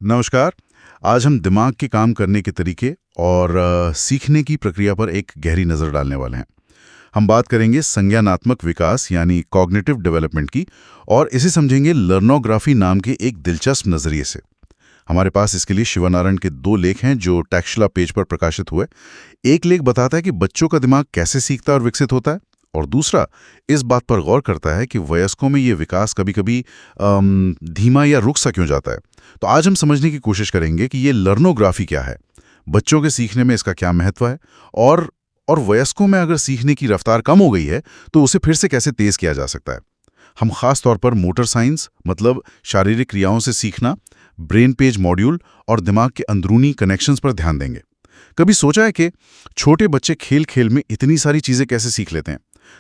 नमस्कार। आज हम दिमाग के काम करने के तरीके और सीखने की प्रक्रिया पर एक गहरी नज़र डालने वाले हैं। हम बात करेंगे संज्ञानात्मक विकास यानी कॉग्निटिव डेवलपमेंट की, और इसे समझेंगे लर्नोग्राफी नाम के एक दिलचस्प नज़रिए से। हमारे पास इसके लिए शिवानारायण के 2 लेख हैं जो टेक्स्टला पेज पर प्रकाशित हुए। एक लेख बताता है कि बच्चों का दिमाग कैसे सीखता और विकसित होता है, और दूसरा इस बात पर गौर करता है कि वयस्कों में ये विकास कभी-कभी धीमा या रुक सा क्यों जाता है। तो आज हम समझने की कोशिश करेंगे कि ये लर्नोग्राफी क्या है, बच्चों के सीखने में इसका क्या महत्व है, और वयस्कों में अगर सीखने की रफ्तार कम हो गई है तो उसे फिर से कैसे तेज किया जा सकता है। हम खास तौर पर मोटर साइंस मतलब शारीरिक क्रियाओं से सीखना, ब्रेन पेज मॉड्यूल और दिमाग के अंदरूनी कनेक्शंस पर ध्यान देंगे। कभी सोचा है कि छोटे बच्चे खेल खेल में इतनी सारी चीजें कैसे सीख लेते हैं,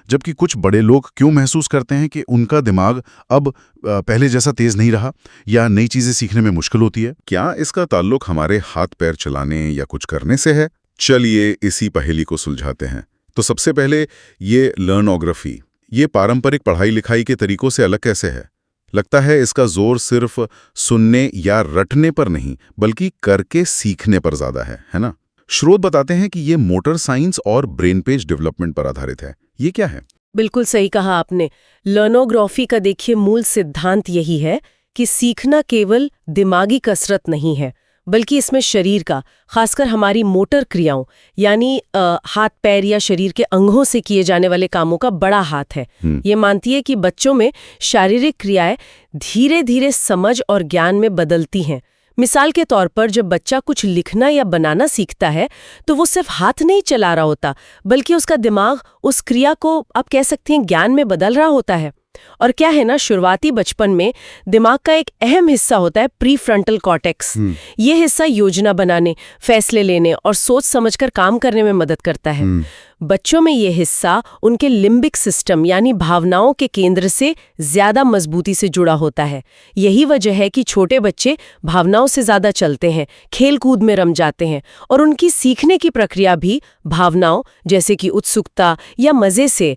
जबकि कुछ बड़े लोग क्यों महसूस करते हैं कि उनका दिमाग अब पहले जैसा तेज नहीं रहा या नई चीजें सीखने में मुश्किल होती है? क्या इसका ताल्लुक हमारे हाथ पैर चलाने या कुछ करने से है? चलिए इसी पहेली को सुलझाते हैं। तो सबसे पहले ये लर्नोग्राफी, ये पारंपरिक पढ़ाई लिखाई के तरीकों से अलग कैसे है? लगता है इसका जोर सिर्फ सुनने या रटने पर नहीं बल्कि करके सीखने पर ज्यादा है ना? स्रोत बताते हैं कि ये मोटर साइंस और ब्रेन पेज डेवलपमेंट पर आधारित है। ये क्या है? बिल्कुल सही कहा आपने। लर्नोग्राफी का देखिए मूल सिद्धांत यही है कि सीखना केवल दिमागी कसरत नहीं है, बल्कि इसमें शरीर का, खासकर हमारी मोटर क्रियाओं यानी हाथ पैर या शरीर के अंगों से किए जाने वाले कामों का बड़ा हाथ है। ये मानती है कि बच्चों में शारीरिक क्रियाएं धीरे धीरे समझ और ज्ञान में बदलती हैं। मिसाल के तौर पर जब बच्चा कुछ लिखना या बनाना सीखता है तो वो सिर्फ हाथ नहीं चला रहा होता, बल्कि उसका दिमाग उस क्रिया को आप कह सकते हैं ज्ञान में बदल रहा होता है। और क्या है ना, शुरुआती बचपन में दिमाग का एक अहम हिस्सा होता है प्रीफ्रंटल कॉर्टेक्स। ये हिस्सा योजना बनाने, फैसले लेने और सोच समझकर काम करने में मदद करता है। बच्चों में ये हिस्सा उनके लिम्बिक सिस्टम यानी भावनाओं के केंद्र से ज्यादा मजबूती से जुड़ा होता है। यही वजह है कि छोटे बच्चे भावनाओं से ज्यादा चलते हैं, खेल कूद में रम जाते हैं, और उनकी सीखने की प्रक्रिया भी भावनाओं जैसे कि उत्सुकता या मजे से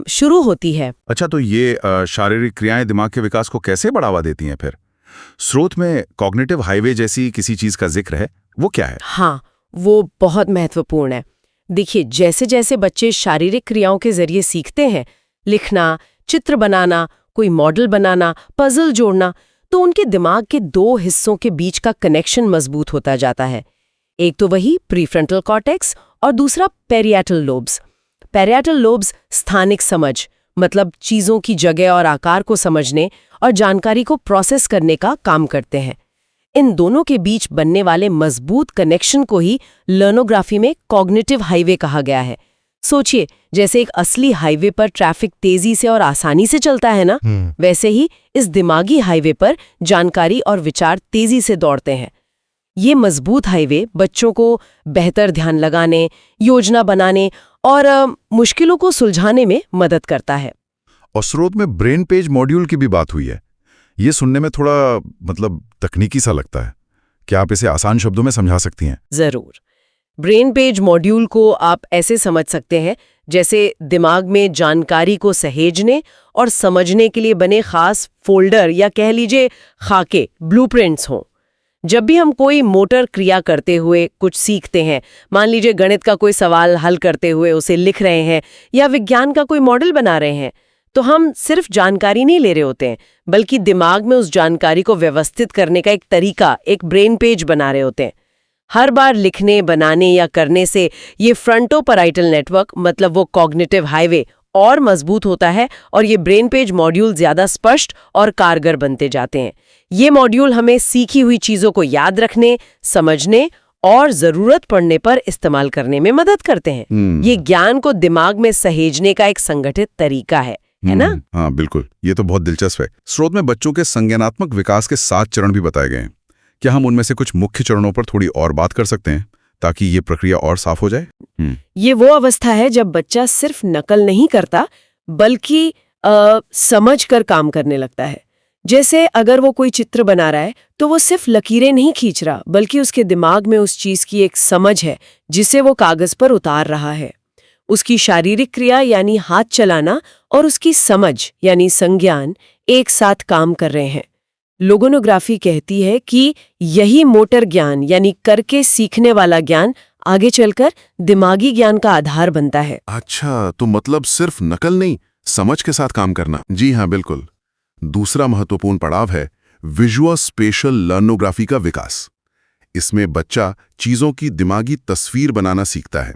शुरू होती है। अच्छा, तो ये शारीरिक क्रियाएं दिमाग के विकास को कैसे बढ़ावा देती हैं फिर? स्रोत में कॉग्निटिव हाईवे जैसी किसी चीज का जिक्र है, वो क्या है? हाँ, वो बहुत महत्वपूर्ण है। देखिए, जैसे जैसे बच्चे शारीरिक क्रियाओं के जरिए सीखते हैं, लिखना, चित्र बनाना, कोई मॉडल बनाना, पजल जोड़ना, तो उनके दिमाग के 2 हिस्सों के बीच का कनेक्शन मजबूत होता जाता है। एक तो वही प्रीफ्रंटल कॉर्टेक्स और दूसरा पेरिएटल लोब्स। पेरिएटल लोब्स स्थानिक समझ मतलब चीजों की जगह और आकार को समझने और जानकारी को प्रोसेस करने का काम करते हैं। इन दोनों के बीच बनने वाले मजबूत कनेक्शन को ही लर्नोग्राफी में कॉग्निटिव हाईवे कहा गया है। सोचिए, जैसे एक असली हाईवे पर ट्रैफिक तेजी से और आसानी से चलता है ना, वैसे ही इस दिमागी हाईवे पर जानकारी और विचार तेजी से दौड़ते हैं। ये मजबूत हाईवे बच्चों को बेहतर ध्यान लगाने, योजना बनाने और मुश्किलों को सुलझाने में मदद करता है। और स्रोत में ब्रेन पेज मॉड्यूल की भी बात हुई है। ये सुनने में थोड़ा तकनीकी सा लगता है। क्या आप इसे आसान शब्दों में समझा सकती हैं? जरूर। ब्रेन पेज मॉड्यूल को आप ऐसे समझ सकते हैं जैसे दिमाग में जानकारी को सहेजने और समझने के लिए बने खास फोल्डर या कह लीजिए खाके, ब्लूप्रिंट्स हों। जब भी हम कोई मोटर क्रिया करते हुए कुछ सीखते हैं, मान लीजिए गणित का कोई सवाल हल करते हुए उसे लिख रहे हैं या विज्ञान का कोई मॉडल बना रहे हैं, तो हम सिर्फ जानकारी नहीं ले रहे होते हैं, बल्कि दिमाग में उस जानकारी को व्यवस्थित करने का एक तरीका, एक ब्रेन पेज बना रहे होते हैं। हर बार लिखने, बनाने या करने से ये फ्रंटोपराइटल नेटवर्क मतलब वो कॉग्निटिव हाईवे और मजबूत होता है और ये ब्रेन पेज मॉड्यूल ज्यादा स्पष्ट और कारगर बनते जाते हैं। ये मॉड्यूल हमें सीखी हुई चीजों को याद रखने, समझने और जरूरत पड़ने पर इस्तेमाल करने में मदद करते हैं। ये ज्ञान को दिमाग में सहेजने का एक संगठित तरीका है ना? हाँ बिल्कुल, ये तो बहुत दिलचस्प है। स्रोत में बच्चों के संज्ञानात्मक विकास के 7 चरण भी बताए गए हैं। क्या हम उनमें से कुछ मुख्य चरणों पर थोड़ी और बात कर सकते हैं ताकि ये प्रक्रिया और साफ हो जाए? ये वो अवस्था है जब बच्चा सिर्फ नकल नहीं करता बल्कि समझ कर काम करने लगता है। जैसे अगर वो कोई चित्र बना रहा है तो वो सिर्फ लकीरें नहीं खींच रहा, बल्कि उसके दिमाग में उस चीज की एक समझ है जिसे वो कागज पर उतार रहा है। उसकी शारीरिक क्रिया यानी हाथ चलाना और उसकी समझ यानी संज्ञान एक साथ काम कर रहे हैं। लोगोनोग्राफी कहती है कि यही मोटर ज्ञान यानी करके सीखने वाला ज्ञान आगे चलकर दिमागी ज्ञान का आधार बनता है। अच्छा, तो मतलब सिर्फ नकल नहीं, समझ के साथ काम करना। जी हाँ, बिल्कुल। दूसरा महत्वपूर्ण पड़ाव है विजुअल स्पेशल लर्नोग्राफी का विकास। इसमें बच्चा चीजों की दिमागी तस्वीर बनाना सीखता है।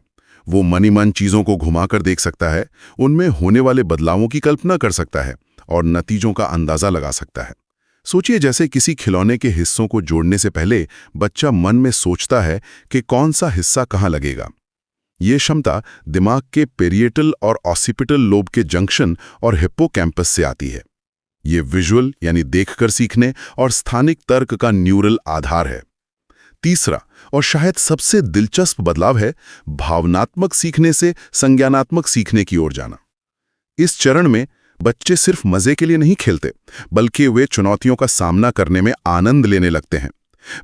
वो मन ही मन चीजों को घुमाकर देख सकता है, उनमें होने वाले बदलावों की कल्पना कर सकता है और नतीजों का अंदाजा लगा सकता है। सोचिए, जैसे किसी खिलौने के हिस्सों को जोड़ने से पहले बच्चा मन में सोचता है कि कौन सा हिस्सा कहाँ लगेगा। ये क्षमता दिमाग के पेरिएटल और ऑसिपिटल लोब के जंक्शन और हिप्पोकैम्पस से आती है। ये विजुअल यानी देखकर सीखने और स्थानिक तर्क का न्यूरल आधार है। तीसरा और शायद सबसे दिलचस्प बदलाव है भावनात्मक सीखने से संज्ञानात्मक सीखने की ओर जाना। इस चरण में बच्चे सिर्फ मजे के लिए नहीं खेलते, बल्कि वे चुनौतियों का सामना करने में आनंद लेने लगते हैं।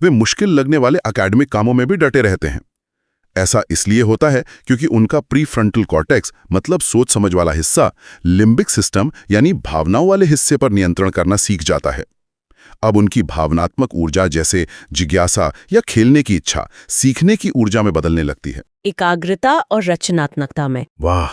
वे मुश्किल लगने वाले एकेडमिक कामों में भी डटे रहते हैं। ऐसा इसलिए होता है क्योंकि उनका प्रीफ्रंटल कॉर्टेक्स मतलब सोच समझ वाला हिस्सा लिम्बिक सिस्टम यानी भावनाओं वाले हिस्से पर नियंत्रण करना सीख जाता है। अब उनकी भावनात्मक ऊर्जा जैसे जिज्ञासा या खेलने की इच्छा सीखने की ऊर्जा में बदलने लगती है, एकाग्रता और रचनात्मकता में। वाह,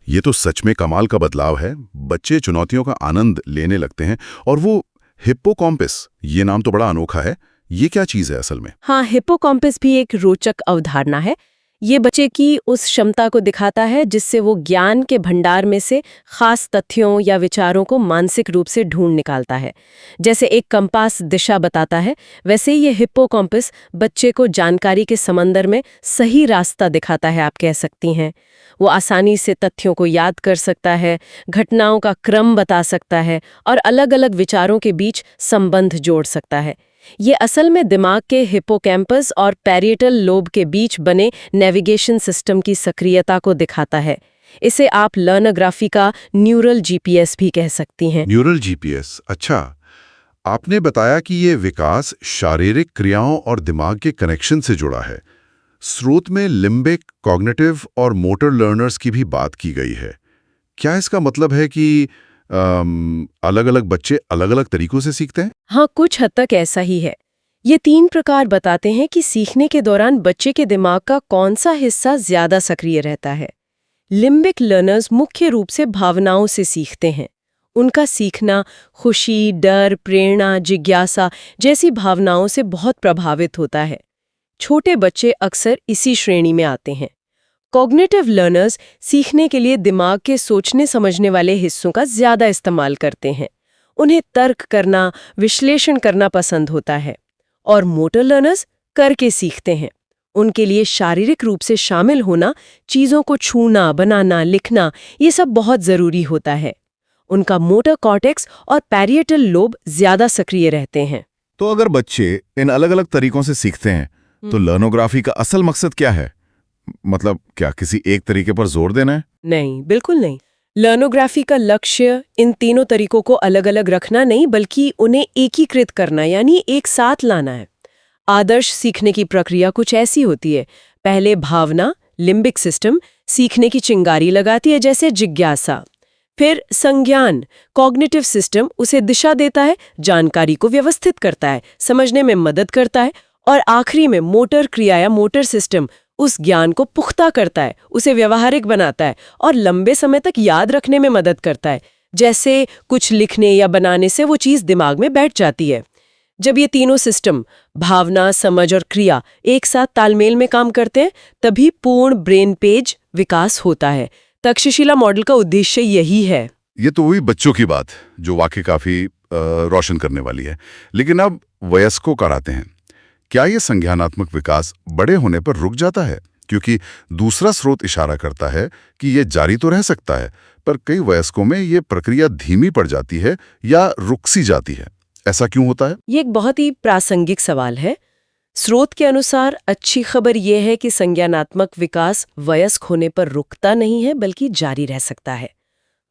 ये तो सच में कमाल का बदलाव है। बच्चे चुनौतियों का आनंद लेने लगते हैं। और वो हिप्पोकैम्पस, ये नाम तो बड़ा अनोखा है। ये क्या चीज है असल में? हाँ, हिप्पोकैम्पस भी एक रोचक अवधारणा है। ये बच्चे की उस क्षमता को दिखाता है जिससे वो ज्ञान के भंडार में से खास तथ्यों या विचारों को मानसिक रूप से ढूंढ निकालता है। जैसे एक कंपास दिशा बताता है, वैसे ही ये हिप्पोकैम्पस बच्चे को जानकारी के समंदर में सही रास्ता दिखाता है, आप कह सकती हैं। वो आसानी से तथ्यों को याद कर सकता है, घटनाओं का क्रम बता सकता है और अलग-अलग विचारों के बीच संबंध जोड़ सकता है। ये असल में दिमाग के हिप्पोकैम्पस और पैरिएटल लोब के बीच बने नेविगेशन सिस्टम की सक्रियता को दिखाता है। इसे आप लर्नोग्राफी का न्यूरल जीपीएस भी कह सकती हैं। न्यूरल जीपीएस, अच्छा। आपने बताया कि ये विकास शारीरिक क्रियाओं और दिमाग के कनेक्शन से जुड़ा है। स्रोत में लिम्बिक, कॉग्निटिव और मोटर लर्नर्स की भी बात की गई है। क्या इसका मतलब है कि अलग-अलग बच्चे अलग-अलग तरीकों से सीखते हैं? हाँ, कुछ हद तक ऐसा ही है। ये 3 प्रकार बताते हैं कि सीखने के दौरान बच्चे के दिमाग का कौन सा हिस्सा ज्यादा सक्रिय रहता है। लिम्बिक लर्नर्स मुख्य रूप से भावनाओं से सीखते हैं। उनका सीखना खुशी, डर, प्रेरणा, जिज्ञासा जैसी भावनाओं से बहुत प्रभावित होता है। छोटे बच्चे अक्सर इसी श्रेणी में आते हैं। कॉग्निटिव लर्नर्स सीखने के लिए दिमाग के सोचने समझने वाले हिस्सों का ज्यादा इस्तेमाल करते हैं। उन्हें तर्क करना, विश्लेषण करना पसंद होता है। और मोटर लर्नर्स करके सीखते हैं। उनके लिए शारीरिक रूप से शामिल होना, चीजों को छूना, बनाना, लिखना, ये सब बहुत जरूरी होता है। उनका मोटर कॉर्टेक्स और पैरिएटल लोब ज्यादा सक्रिय रहते हैं। तो अगर बच्चे इन अलग-अलग तरीकों से सीखते हैं, तो लर्नोग्राफी का असल मकसद क्या है? मतलब क्या किसी एक तरीके पर जोर देना है? नहीं, बिल्कुल नहीं। लर्नोग्राफी का लक्ष्य इन तीनों तरीकों को अलग-अलग रखना नहीं, बल्कि उन्हें एकीकृत करना यानी एक साथ लाना है। आदर्श सीखने की प्रक्रिया कुछ ऐसी होती है। पहले भावना, लिम्बिक सिस्टम, सीखने की चिंगारी लगाती है, जैसे जिज्ञासा। फिर संज्ञान, कॉग्निटिव सिस्टम उसे दिशा देता है, जानकारी को व्यवस्थित करता है, समझने में मदद करता है। और आखिरी में मोटर क्रिया या मोटर सिस्टम उस ज्ञान को पुख्ता करता है, उसे व्यवहारिक बनाता है और लंबे समय तक याद रखने में मदद करता है। जैसे कुछ लिखने या बनाने से वो चीज़ दिमाग में बैठ जाती है। जब ये तीनों सिस्टम, भावना, समझ और क्रिया, एक साथ तालमेल में काम करते हैं, तभी पूर्ण ब्रेन पेज विकास होता है। तक्षशिला मॉडल का उद्देश्य यही है। ये तो हुई बच्चों की बात, जो वाकई काफी रोशन करने वाली है। लेकिन अब वयस्कों का आते हैं। क्या ये संज्ञानात्मक विकास बड़े होने पर रुक जाता है? क्योंकि दूसरा स्रोत इशारा करता है कि ये जारी तो रह सकता है, पर कई वयस्कों में ये प्रक्रिया धीमी पड़ जाती है या रुक सी जाती है। ऐसा क्यों होता है? ये एक बहुत ही प्रासंगिक सवाल है। स्रोत के अनुसार अच्छी खबर यह है कि संज्ञानात्मक विकास वयस्क होने पर रुकता नहीं है, बल्कि जारी रह सकता है।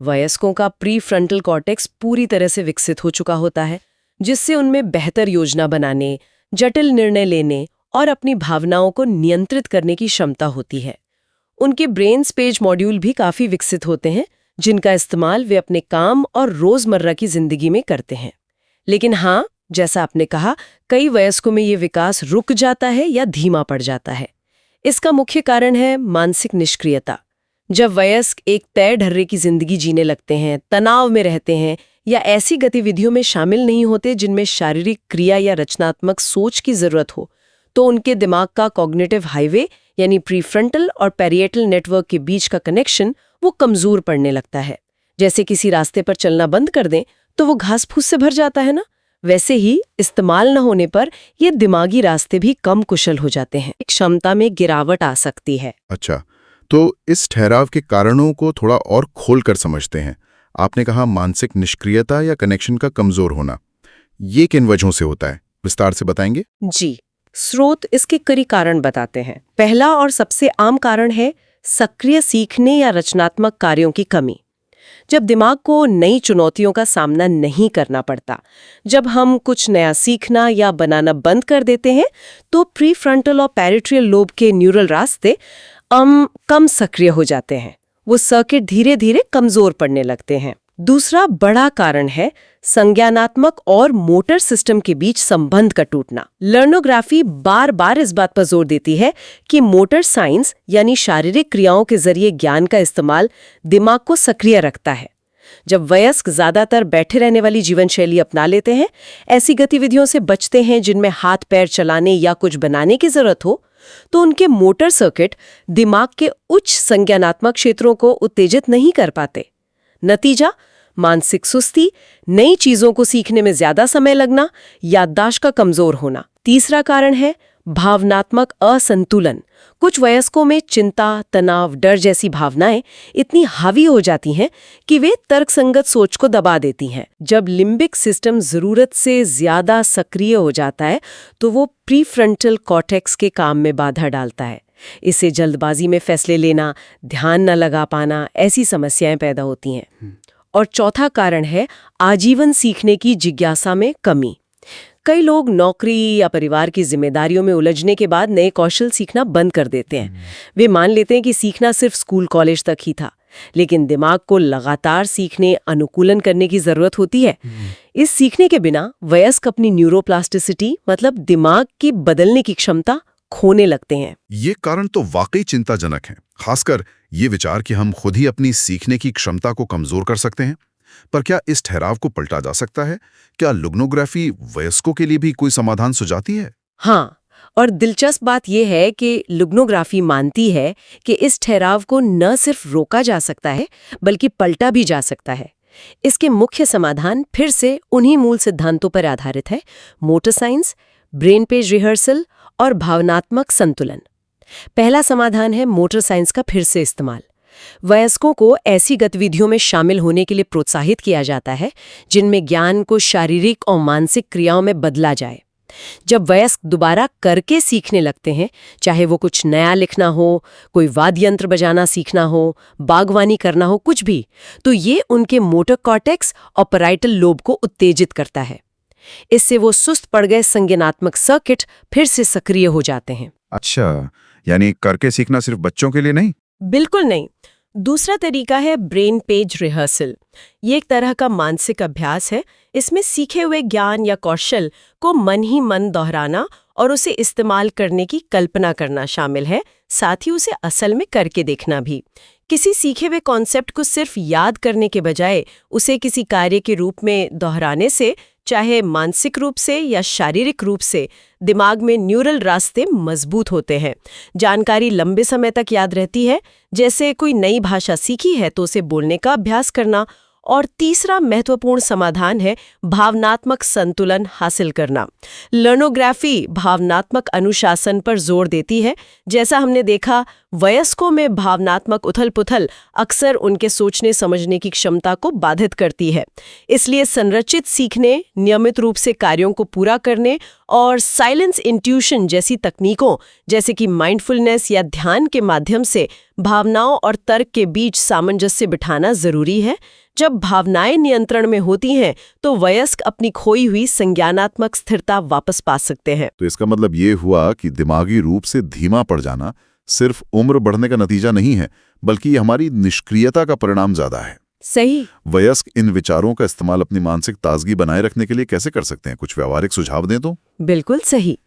वयस्कों का प्रीफ्रंटल कॉर्टेक्स पूरी तरह से विकसित हो चुका होता है, जिससे उनमें बेहतर योजना बनाने, जटिल निर्णय लेने और अपनी भावनाओं को नियंत्रित करने की क्षमता होती है। उनके ब्रेन स्पेस मॉड्यूल भी काफी विकसित होते हैं, जिनका इस्तेमाल वे अपने काम और रोजमर्रा की जिंदगी में करते हैं। लेकिन हाँ, जैसा आपने कहा, कई वयस्कों में ये विकास रुक जाता है या धीमा पड़ जाता है। इसका मुख्य कारण है मानसिक निष्क्रियता। जब वयस्क एक तय ढर्रे की जिंदगी जीने लगते हैं, तनाव में रहते हैं या ऐसी गतिविधियों में शामिल नहीं होते जिनमें शारीरिक क्रिया या रचनात्मक सोच की जरूरत हो, तो उनके दिमाग का कॉग्निटिव हाईवे यानी प्रीफ्रंटल और पैरिएटल नेटवर्क के बीच का कनेक्शन वो कमजोर पड़ने लगता है। जैसे किसी रास्ते पर चलना बंद कर दें तो वो घास फूस से भर जाता है ना, वैसे ही इस्तेमाल न होने पर ये दिमागी रास्ते भी कम कुशल हो जाते हैं। क्षमता में गिरावट आ सकती है। अच्छा, तो इस ठहराव के कारणों को थोड़ा और खोलकर समझते हैं। आपने कहा मानसिक निष्क्रियता या कनेक्शन का कमजोर होना, ये किन वजहों से होता है, विस्तार से बताएंगे? जी, स्रोत इसके कई कारण बताते हैं। पहला और सबसे आम कारण है सक्रिय सीखने या रचनात्मक कार्यों की कमी। जब दिमाग को नई चुनौतियों का सामना नहीं करना पड़ता, जब हम कुछ नया सीखना या बनाना बंद कर देते हैं, तो प्रीफ्रंटल और पैरिएटल लोब के न्यूरल रास्ते कम सक्रिय हो जाते हैं। वो सर्किट धीरे धीरे कमजोर पड़ने लगते हैं। दूसरा बड़ा कारण है संज्ञानात्मक और मोटर सिस्टम के बीच संबंध का टूटना। लर्नोग्राफी बार बार इस बात पर जोर देती है कि मोटर साइंस यानी शारीरिक क्रियाओं के जरिए ज्ञान का इस्तेमाल दिमाग को सक्रिय रखता है। जब वयस्क ज्यादातर बैठे रहने वाली जीवन शैली अपना लेते हैं, ऐसी गतिविधियों से बचते हैं जिनमें हाथ पैर चलाने या कुछ बनाने की जरूरत हो, तो उनके मोटर सर्किट दिमाग के उच्च संज्ञानात्मक क्षेत्रों को उत्तेजित नहीं कर पाते। नतीजा मानसिक सुस्ती, नई चीजों को सीखने में ज्यादा समय लगना, याददाश्त का कमजोर होना। तीसरा कारण है भावनात्मक असंतुलन। कुछ वयस्कों में चिंता, तनाव, डर जैसी भावनाएं इतनी हावी हो जाती हैं कि वे तर्कसंगत सोच को दबा देती हैं। जब लिम्बिक सिस्टम जरूरत से ज्यादा सक्रिय हो जाता है तो वो प्रीफ्रंटल कॉर्टेक्स के काम में बाधा डालता है। इससे जल्दबाजी में फैसले लेना, ध्यान न लगा पाना, ऐसी समस्याएं पैदा होती हैं। और चौथा कारण है आजीवन सीखने की जिज्ञासा में कमी। कई लोग नौकरी या परिवार की जिम्मेदारियों में उलझने के बाद नए कौशल सीखना बंद कर देते हैं। वे मान लेते हैं कि सीखना सिर्फ स्कूल कॉलेज तक ही था, लेकिन दिमाग को लगातार सीखने, अनुकूलन करने की जरूरत होती है। इस सीखने के बिना वयस्क अपनी न्यूरोप्लास्टिसिटी मतलब दिमाग की बदलने की क्षमता खोने लगते हैं। ये कारण तो वाकई चिंताजनक है, खासकर ये विचार कि हम खुद ही अपनी सीखने की क्षमता को कमजोर कर सकते हैं। पर क्या इस ठहराव को पलटा जा सकता है? क्या लुग्नोग्राफी वयस्कों के लिए भी कोई समाधान सुझाती है? हाँ, और दिलचस्प बात यह है कि लुग्नोग्राफी मानती है कि इस ठहराव को न सिर्फ रोका जा सकता है बल्कि पलटा भी जा सकता है। इसके मुख्य समाधान फिर से उन्हीं मूल सिद्धांतों पर आधारित है: motor science, brain page rehearsal और भावनात्मक संतुलन। पहला समाधान है मोटर साइंस का फिर से इस्तेमाल। वयस्कों को ऐसी गतिविधियों में शामिल होने के लिए प्रोत्साहित किया जाता है जिनमें ज्ञान को शारीरिक और मानसिक क्रियाओं में बदला जाए। जब वयस्क दोबारा करके सीखने लगते हैं, चाहे वो कुछ नया लिखना हो, कोई वाद्य यंत्र बजाना सीखना हो, बागवानी करना हो, कुछ भी, तो ये उनके मोटर कॉर्टेक्स और पैराइटल लोब को उत्तेजित करता है। इससे वो सुस्त पड़ गए संज्ञानात्मक सर्किट फिर से सक्रिय हो जाते हैं। अच्छा, यानी करके सीखना सिर्फ बच्चों के लिए नहीं? बिल्कुल नहीं। दूसरा तरीका है ब्रेन पेज रिहर्सल। ये एक तरह का मानसिक अभ्यास है। इसमें सीखे हुए ज्ञान या कौशल को मन ही मन दोहराना और उसे इस्तेमाल करने की कल्पना करना शामिल है, साथ ही उसे असल में करके देखना भी। किसी सीखे हुए कॉन्सेप्ट को सिर्फ याद करने के बजाय उसे किसी कार्य के रूप में दोहराने से, चाहे मानसिक रूप से या शारीरिक रूप से, दिमाग में न्यूरल रास्ते मजबूत होते हैं। जानकारी लंबे समय तक याद रहती है। जैसे कोई नई भाषा सीखी है तो उसे बोलने का अभ्यास करना। और तीसरा महत्वपूर्ण समाधान है भावनात्मक संतुलन हासिल करना। लर्नोग्राफी भावनात्मक अनुशासन पर जोर देती है। जैसा हमने देखा, वयस्कों में भावनात्मक उथल-पुथल अक्सर उनके सोचने समझने की क्षमता को बाधित करती है। इसलिए संरचित सीखने, नियमित रूप से कार्यों को पूरा करने और साइलेंस इंट्यूशन जैसी तकनीकों, जैसे कि माइंडफुलनेस या ध्यान के माध्यम से भावनाओं और तर्क के बीच सामंजस्य बिठाना जरूरी है। जब भावनाएं नियंत्रण में होती हैं तो वयस्क अपनी खोई हुई संज्ञानात्मक स्थिरता वापस पा सकते हैं। तो इसका मतलब ये हुआ कि दिमागी रूप से धीमा पड़ जाना सिर्फ उम्र बढ़ने का नतीजा नहीं है, बल्कि हमारी निष्क्रियता का परिणाम ज्यादा है। सही। वयस्क इन विचारों का इस्तेमाल अपनी मानसिक ताजगी बनाए रखने के लिए कैसे कर सकते हैं? कुछ व्यावहारिक सुझाव दें तो। बिल्कुल सही।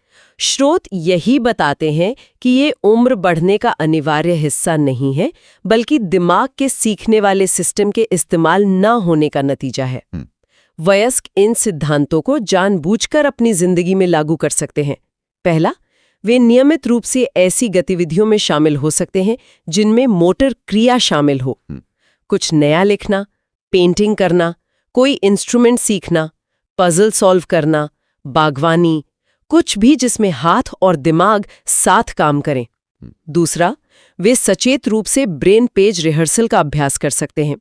स्रोत यही बताते हैं कि ये उम्र बढ़ने का अनिवार्य हिस्सा नहीं है, बल्कि दिमाग के सीखने वाले सिस्टम के इस्तेमाल न होने का नतीजा है। वयस्क इन सिद्धांतों को जानबूझकर अपनी जिंदगी में लागू कर सकते हैं। पहला, वे नियमित रूप से ऐसी गतिविधियों में शामिल हो सकते हैं जिनमें मोटर क्रिया शामिल हो। कुछ नया लिखना, पेंटिंग करना, कोई इंस्ट्रूमेंट सीखना, पजल सॉल्व करना, बागवानी, कुछ भी जिसमें हाथ और दिमाग साथ काम करें। दूसरा, वे सचेत रूप से ब्रेन पेज रिहर्सल का अभ्यास कर सकते हैं।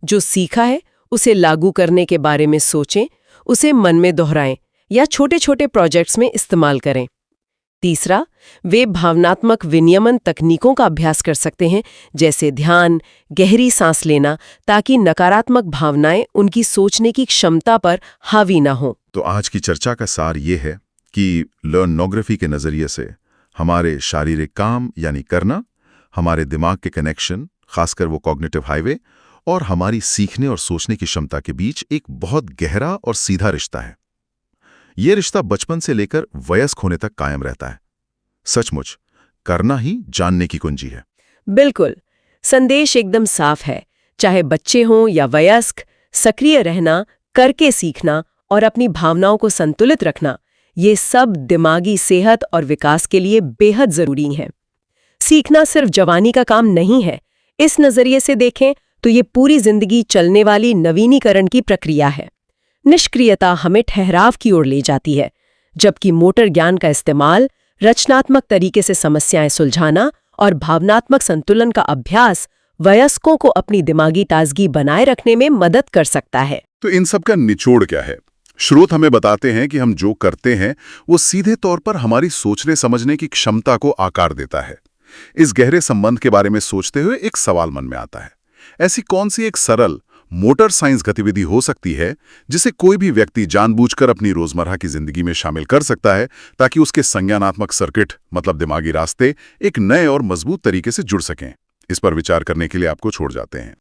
जो सीखा है उसे लागू करने के बारे में सोचें, उसे मन में दोहराएं या छोटे छोटे प्रोजेक्ट्स में इस्तेमाल करें। तीसरा, वे भावनात्मक विनियमन तकनीकों का अभ्यास कर सकते हैं, जैसे ध्यान, गहरी सांस लेना, ताकि नकारात्मक भावनाएं उनकी सोचने की क्षमता पर हावी ना हो। तो आज की चर्चा का सार ये है कि लर्नोग्राफी के नज़रिए से हमारे शारीरिक काम यानी करना, हमारे दिमाग के कनेक्शन, खासकर वो कॉग्निटिव हाईवे, और हमारी सीखने और सोचने की क्षमता के बीच एक बहुत गहरा और सीधा रिश्ता है। ये रिश्ता बचपन से लेकर वयस्क होने तक कायम रहता है। सचमुच करना ही जानने की कुंजी है। बिल्कुल, संदेश एकदम साफ है। चाहे बच्चे हों या वयस्क, सक्रिय रहना, करके सीखना और अपनी भावनाओं को संतुलित रखना, ये सब दिमागी सेहत और विकास के लिए बेहद जरूरी है। सीखना सिर्फ जवानी का काम नहीं है। इस नजरिए से देखें तो ये पूरी जिंदगी चलने वाली नवीनीकरण की प्रक्रिया है। निष्क्रियता हमें ठहराव की ओर ले जाती है, जबकि मोटर ज्ञान का इस्तेमाल, रचनात्मक तरीके से समस्याएं सुलझाना और भावनात्मक संतुलन का अभ्यास वयस्कों को अपनी दिमागी ताजगी बनाए रखने में मदद कर सकता है। तो इन सब का निचोड़ क्या है? स्रोत हमें बताते हैं कि हम जो करते हैं वो सीधे तौर पर हमारी सोचने समझने की क्षमता को आकार देता है। इस गहरे संबंध के बारे में सोचते हुए एक सवाल मन में आता है, ऐसी कौन सी एक सरल मोटर साइंस गतिविधि हो सकती है जिसे कोई भी व्यक्ति जानबूझकर अपनी रोजमर्रा की जिंदगी में शामिल कर सकता है, ताकि उसके संज्ञानात्मक सर्किट मतलब दिमागी रास्ते एक नए और मजबूत तरीके से जुड़ सकें? इस पर विचार करने के लिए आपको छोड़ जाते हैं।